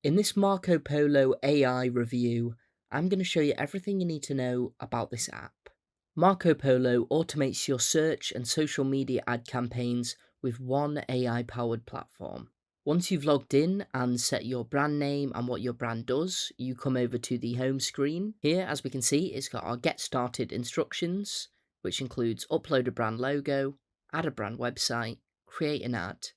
In this Marco Polo AI review, I'm going to show you everything you need to know about this app. Marco Polo automates your search and social media ad campaigns with one AI-powered platform. Once you've logged in and set your brand name and what your brand does, you come over to the home screen. Here, as we can see, it's got our Get Started instructions, which includes upload a brand logo, add a brand website, create an ad,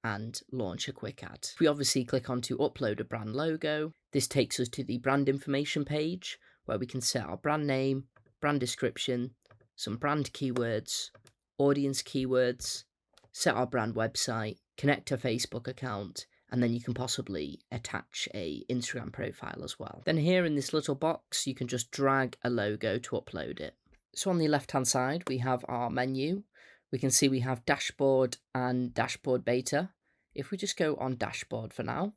and launch a quick ad. If we obviously click on to upload a brand logo, this takes us to the brand information page where we can set our brand name, brand description, some brand keywords, audience keywords, set our brand website, connect a Facebook account, and then you can possibly attach a Instagram profile as well. Then here in this little box, you can just drag a logo to upload it. So on the left hand side, we have our menu. We can see we have dashboard and dashboard beta. If we just go on dashboard for now,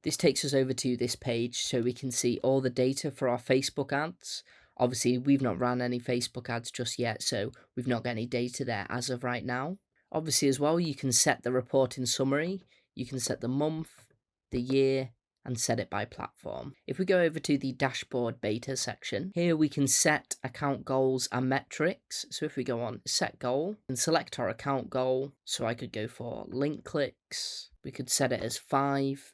this takes us over to this page so we can see all the data for our Facebook ads. Obviously, we've not ran any Facebook ads just yet, so we've not got any data there as of right now. Obviously as well, you can set the reporting summary. You can set the month, the year, and set it by platform. If we go over to the dashboard beta section, here we can set account goals and metrics. So if we go on set goal and select our account goal, so I could go for link clicks. We could set it as 5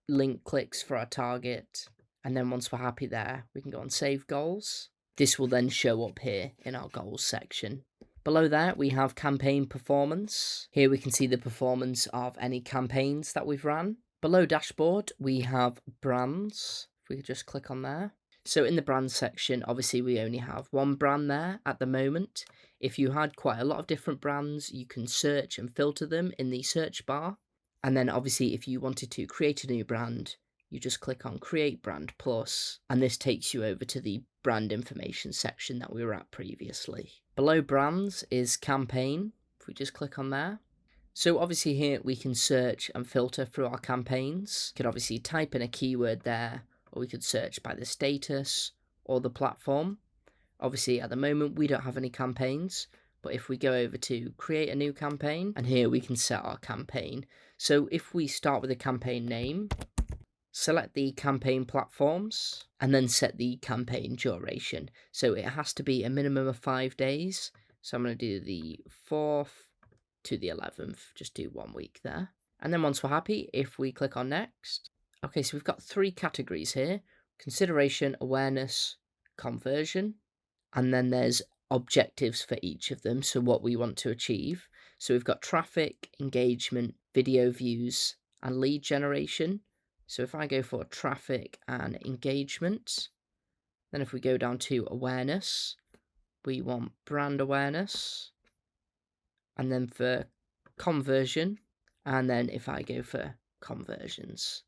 link clicks for our target. And then once we're happy there, we can go on save goals. This will then show up here in our goals section. Below that, we have campaign performance. Here we can see the performance of any campaigns that we've ran. Below dashboard, we have brands. If we could just click on there. So in the brand section, obviously we only have one brand there at the moment. If you had quite a lot of different brands, you can search and filter them in the search bar. And then obviously if you wanted to create a new brand, you just click on Create Brand Plus, and this takes you over to the brand information section that we were at previously. Below brands is campaign. If we just click on there. So obviously here we can search and filter through our campaigns. We could obviously type in a keyword there, or we could search by the status or the platform. Obviously at the moment we don't have any campaigns, but if we go over to create a new campaign, and here we can set our campaign. So if we start with a campaign name, select the campaign platforms, and then set the campaign duration. So it has to be a minimum of 5 days. So I'm going to do the 4th to the 11th, just do 1 week there. And then once we're happy, if we click on next. Okay, so we've got 3 categories here: consideration, awareness, conversion. And then there's objectives for each of them, so what we want to achieve. So we've got traffic, engagement, video views, and lead generation. So if I go for traffic and engagement, then if we go down to awareness, we want brand awareness. And then for conversion, and then if I go for conversions.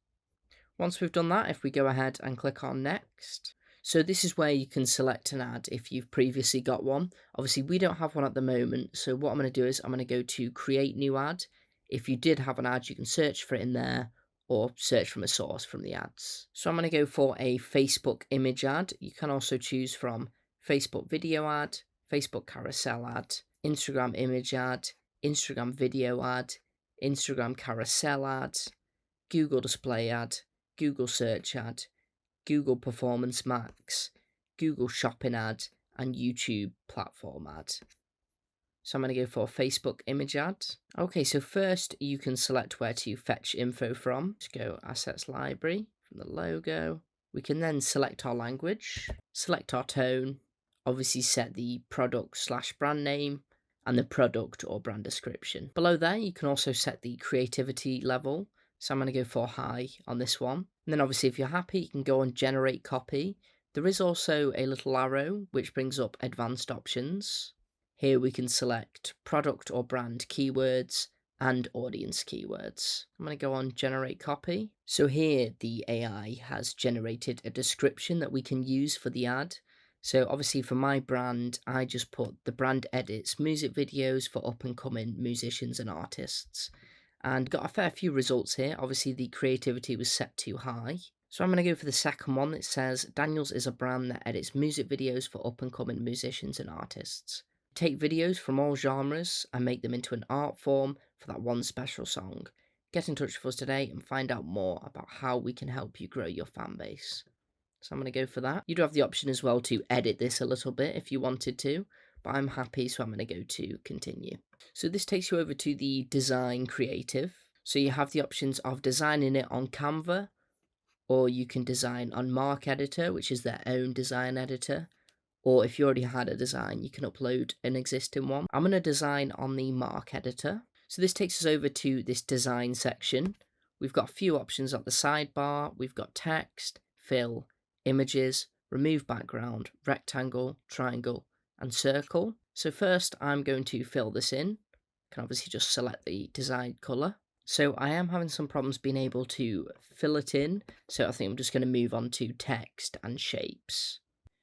Once we've done that, if we go ahead and click on next. So this is where you can select an ad if you've previously got one. Obviously we don't have one at the moment, so what I'm going to do is I'm going to go to create new ad. If you did have an ad, you can search for it in there, or search from a source from the ads. So I'm going to go for a Facebook image ad. You can also choose from Facebook video ad, Facebook carousel ad, Instagram image ad, Instagram video ad, Instagram carousel ad, Google display ad, Google search ad, Google Performance Max, Google Shopping ad, and YouTube platform ad. So I'm going to go for Facebook image ad. Okay, so first you can select where to fetch info from. Just go Assets Library from the logo. We can then select our language, select our tone, obviously set the product/brand name, and the product or brand description. Below there, you can also set the creativity level. So I'm going to go for high on this one. And then obviously if you're happy, you can go on generate copy. There is also a little arrow which brings up advanced options. Here we can select product or brand keywords and audience keywords. I'm going to go on generate copy. So here the AI has generated a description that we can use for the ad. So obviously for my brand, I just put the brand edits music videos for up and coming musicians and artists, and got a fair few results here. Obviously the creativity was set too high. So I'm going to go for the second one. It says Daniels is a brand that edits music videos for up and coming musicians and artists. Take videos from all genres and make them into an art form for that one special song. get in touch with us today and find out more about how we can help you grow your fan base. So I'm going to go for that. You do have the option as well to edit this a little bit if you wanted to, but I'm happy, so I'm going to go to continue. So this takes you over to the design creative. So you have the options of designing it on Canva, or you can design on Markeditor, which is their own design editor. Or if you already had a design, you can upload an existing one. I'm going to design on the Markeditor. So this takes us over to this design section. We've got a few options at the sidebar. We've got text, fill, images, remove background, rectangle, triangle, and circle. So first I'm going to fill this in. I can obviously just select the desired color. So I am having some problems being able to fill it in. So I think I'm just going to move on to text and shapes.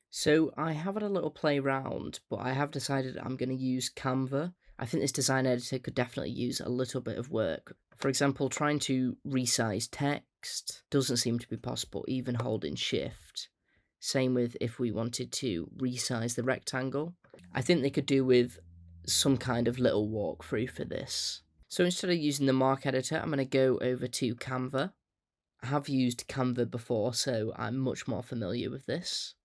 So I have had a little play around, but I have decided I'm going to use Canva. I think this design editor could definitely use a little bit of work. For example, trying to resize text doesn't seem to be possible, even holding shift. Same with if we wanted to resize the rectangle. I think they could do with some kind of little walkthrough for this. So instead of using the Mark editor, I'm going to go over to Canva. I have used Canva before, so I'm much more familiar with this.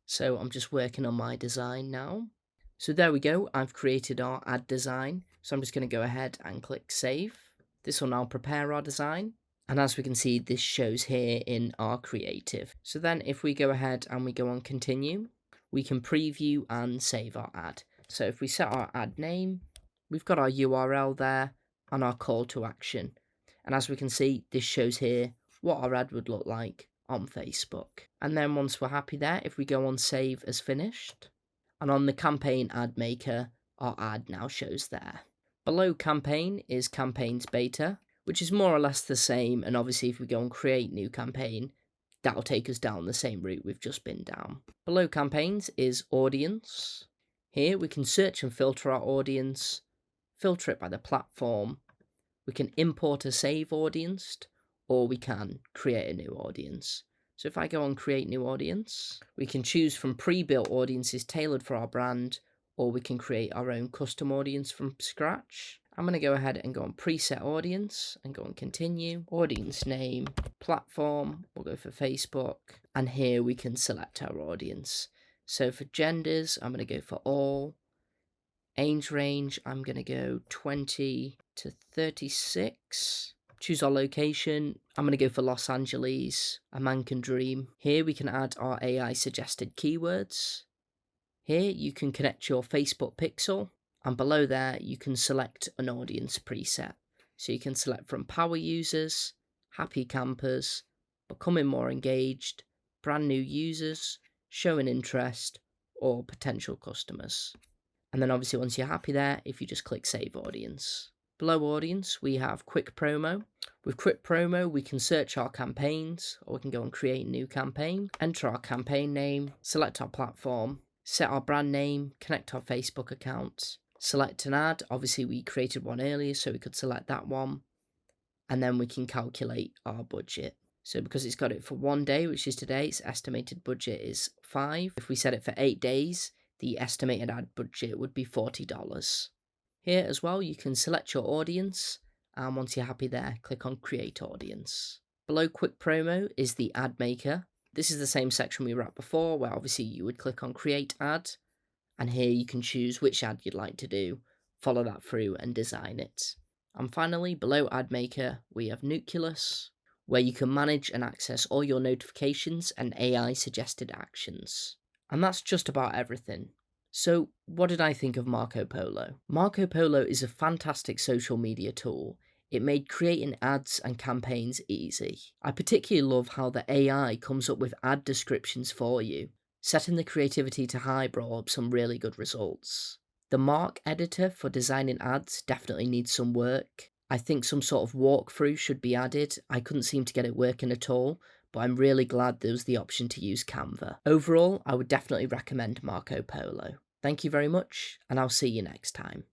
So I'm just working on my design now. So there we go, I've created our ad design. So I'm just going to go ahead and click save. This will now prepare our design. And as we can see, this shows here in our creative. So then if we go ahead and we go on continue, we can preview and save our ad. So if we set our ad name, we've got our URL there and our call to action. And as we can see, this shows here what our ad would look like on Facebook. And then once we're happy there, if we go on save as finished, and on the campaign ad maker, our ad now shows there. Below campaign is campaigns beta, which is more or less the same. And obviously if we go and create new campaign, that'll take us down the same route we've just been down. Below campaigns is audience. Here we can search and filter our audience, filter it by the platform. We can import a save audience, or we can create a new audience. So if I go on create new audience, we can choose from pre-built audiences tailored for our brand, or we can create our own custom audience from scratch. I'm going to go ahead and go on preset audience and go on continue, audience name, platform, we'll go for Facebook, and here we can select our audience. So for genders, I'm going to go for all. Age range, I'm going to go 20 to 36. Choose our location. I'm going to go for Los Angeles. A man can dream. Here we can add our AI suggested keywords. Here you can connect your Facebook pixel. And below there you can select an audience preset. So you can select from power users, happy campers, becoming more engaged, brand new users, showing interest, or potential customers. And then obviously once you're happy there, if you just click save audience. Below audience, we have quick promo. With quick promo, we can search our campaigns, or we can go and create a new campaign, enter our campaign name, select our platform, set our brand name, connect our Facebook account, select an ad. Obviously we created one earlier, so we could select that one. And then we can calculate our budget. So because it's got it for 1 day, which is today, its estimated budget is $5. If we set it for 8 days, the estimated ad budget would be $40. Here as well, you can select your audience, and once you're happy there, click on create audience. Below quick promo is the ad maker. This is the same section we were at before, where obviously you would click on create ad, and here you can choose which ad you'd like to do, follow that through and design it. And finally, below ad maker, we have Nucleus, where you can manage and access all your notifications and AI suggested actions. And that's just about everything. So what did I think of Marco Polo? Marco Polo is a fantastic social media tool. It made creating ads and campaigns easy. I particularly love how the AI comes up with ad descriptions for you. Setting the creativity to high brought up some really good results. The Mark editor for designing ads definitely needs some work. I think some sort of walkthrough should be added. I couldn't seem to get it working at all, but I'm really glad there was the option to use Canva. Overall, I would definitely recommend Marco Polo. Thank you very much, and I'll see you next time.